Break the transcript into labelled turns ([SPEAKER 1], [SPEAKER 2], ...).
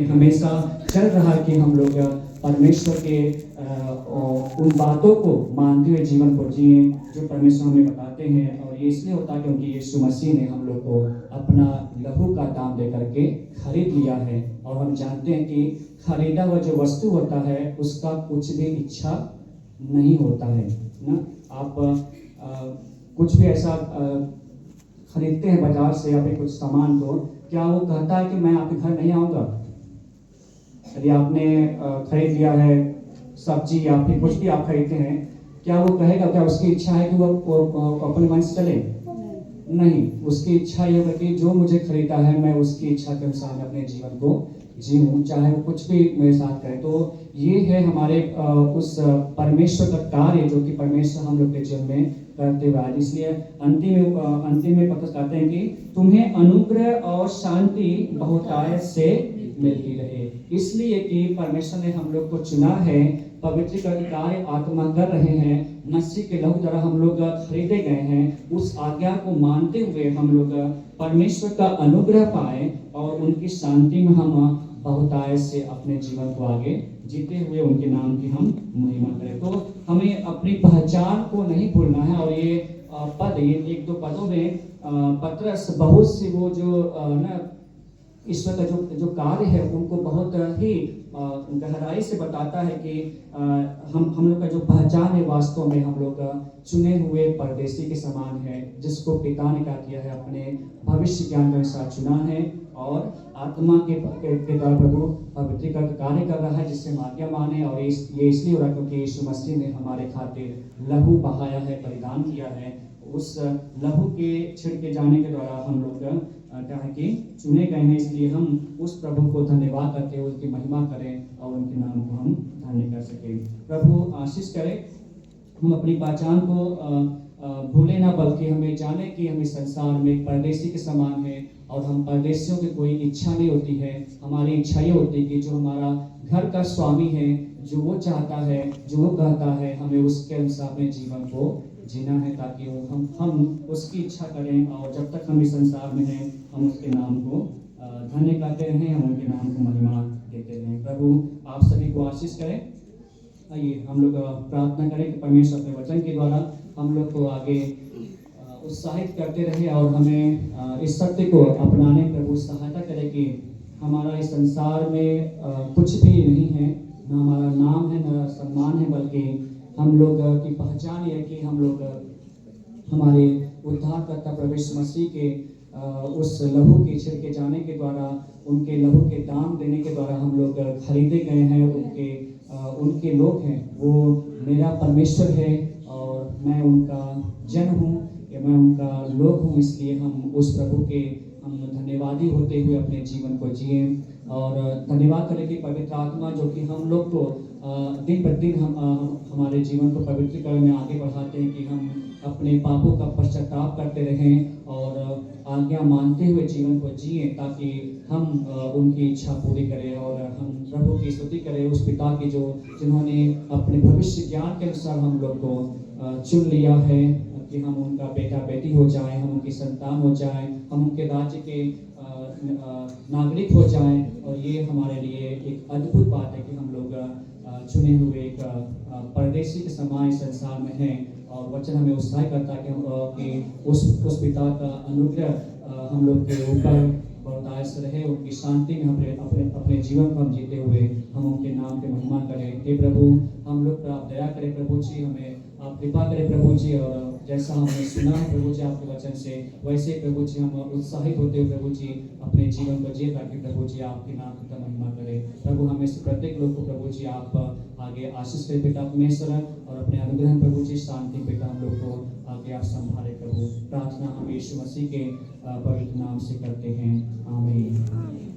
[SPEAKER 1] हमेशा चल रहा है कि हम लोग परमेश्वर के उन बातों को मानते हुए जीवन को जिए जो परमेश्वर हमें बताते हैं। और ये इसलिए होता है क्योंकि यीशु मसीह ने हम लोग को अपना लहू का दाम दे करके खरीद लिया है। और हम जानते हैं कि खरीदा हुआ जो वस्तु होता है उसका कुछ भी इच्छा नहीं होता है ना। आप कुछ भी ऐसा खरीदते हैं बाजार से या फिर कुछ सामान को, क्या वो कहता है कि मैं आपके घर नहीं आऊँगा? यदि आपने खरीद लिया है सब्जी या फिर कुछ भी आप खरीदते हैं, क्या वो कहेगा, क्या उसकी इच्छा है कि वो अपने मन से चले? नहीं, उसकी इच्छा ये होगा कि जो मुझे खरीदा है मैं उसकी इच्छा के अनुसार अपने जीवन को जीऊँ, चाहे वो कुछ भी मेरे साथ करे। तो ये है हमारे उस परमेश्वर का कार्य जो कि परमेश्वर हम लोग के जीवन में करते हुए आज। इसलिए अंतिम में पता कहते हैं कि तुम्हें अनुग्रह और शांति बहुतायत से मिलती रहे। इसलिए कि परमेश्वर ने हम लोग को चुना है, पवित्रीकरण कार्य आत्मा कर रहे हैं, मसीह के लहू द्वारा हम लोग खरीदे गए हैं। उस आज्ञा को मानते हुए हम लोग परमेश्वर का अनुग्रह पाए और उनकी शांति में हम बहुतायत से अपने जीवन को आगे जीते हुए उनके नाम की हम महिमा करें। तो हमें अपनी पहचान को नहीं भूलना है। और ये पद, ये एक दो पदों में पतरस बहुत सी वो जो ना ईश्वर का जो कार्य है उनको बहुत ही गहराई से बताता है कि हम लोग का जो पहचान है वास्तव में हम लोग चुने हुए परदेसी के समान है, जिसको पिता ने क्या किया है, अपने भविष्य ज्ञान के अनुसार चुना है और आत्मा के द्वारा प्रभु पवित्रीकरण का कार्य कर रहा है, जिससे हम आज्ञा माने। और ये इसलिए हो रहा है क्योंकि यीशु मसीह ने हमारे खातिर लहू बहाया है, बलिदान किया है। उस लहू के छिड़के जाने के द्वारा हम लोग क्या है कि चुने गए हैं। इसलिए हम उस प्रभु को धन्यवाद करते हुए उसकी महिमा करें और उनके नाम को हम धन्य कर सकें। प्रभु आशीष करे, हम अपनी पहचान को भूले ना, बल्कि हमें जाने कि हम इस संसार में एक परदेसी के समान है और हम परदेशियों की कोई इच्छा नहीं होती है। हमारी इच्छा ये होती है कि जो हमारा घर का स्वामी है, जो वो चाहता है, जो वो कहता है, हमें उसके अनुसार अपने जीवन को जीना है, ताकि हम उसकी इच्छा करें। और जब तक हम इस संसार में हैं हम उसके नाम को धन्य करते रहें, हम उनके नाम को महिमा देते रहें। प्रभु आप सभी को आशीष करें। आइए हम लोग प्रार्थना करें कि परमेश्वर अपने वचन के द्वारा हम लोग को आगे उत्साहित करते रहे और हमें इस सत्य को अपनाने प्रभु सहायता करे कि हमारा इस संसार में कुछ भी नहीं है, न हमारा नाम है, न सम्मान है, बल्कि हम लोग की पहचान ये है कि हम लोग हमारे उद्धारकर्ता प्रभु यीशु मसीह के उस लहू के छिड़के जाने के द्वारा, उनके लहू के दाम देने के द्वारा हम लोग खरीदे गए हैं। उनके लोग हैं, वो मेरा परमेश्वर है और मैं उनका जन हूँ, कि मैं उनका लोग हूँ। इसलिए हम उस प्रभु के हम धन्यवादी होते हुए अपने जीवन को जिए और धन्यवाद करें कि पवित्र आत्मा जो कि हम लोग को दिन प्रतिदिन हमारे जीवन को पवित्रीकरण में आगे बढ़ाते हैं कि हम अपने पापों का पश्चाताप करते रहें और आज्ञा मानते हुए जीवन को जिए, ताकि हम उनकी इच्छा पूरी करें और हम प्रभु की स्तुति करें, उस पिता की जिन्होंने अपने भविष्य ज्ञान के अनुसार हम लोग को चुन लिया है कि हम उनका बेटा बेटी हो जाएं, हम उनकी संतान हो जाएं, हम उनके राज्य के नागरिक हो जाएं। और ये हमारे लिए एक अद्भुत बात है कि हम लोग चुने हुए एक परदेसी के समान संसार में हैं। और वचन हमें उत्साहित करता है कि उस पिता का अनुग्रह हम लोग के ऊपर बहुतायत से रहे, उनकी शांति में अपने जीवन को हम जीते हुए हम उनके नाम की महिमा करें। हे प्रभु, हम लोग पर आप दया करें प्रभु जी, हमें आप कृपा करें प्रभु जी। और जैसा हमने सुना है प्रभु जी आपके वचन से, वैसे प्रभु जी हम उत्साहित होते हुए प्रभु जी अपने जीवन को जिए, ताकि प्रभु जी आपके नाम की महिमा करें। प्रभु हमें से प्रत्येक लोग को प्रभु जी आप आगे आशीष करें पिता परमेश्वर, और अपने अनुग्रह प्रभु जी शांति पिता हम लोग को आगे आप संभाले प्रभु। प्रार्थना हम यीशु मसीह के पवित्र नाम से करते हैं, आमीन।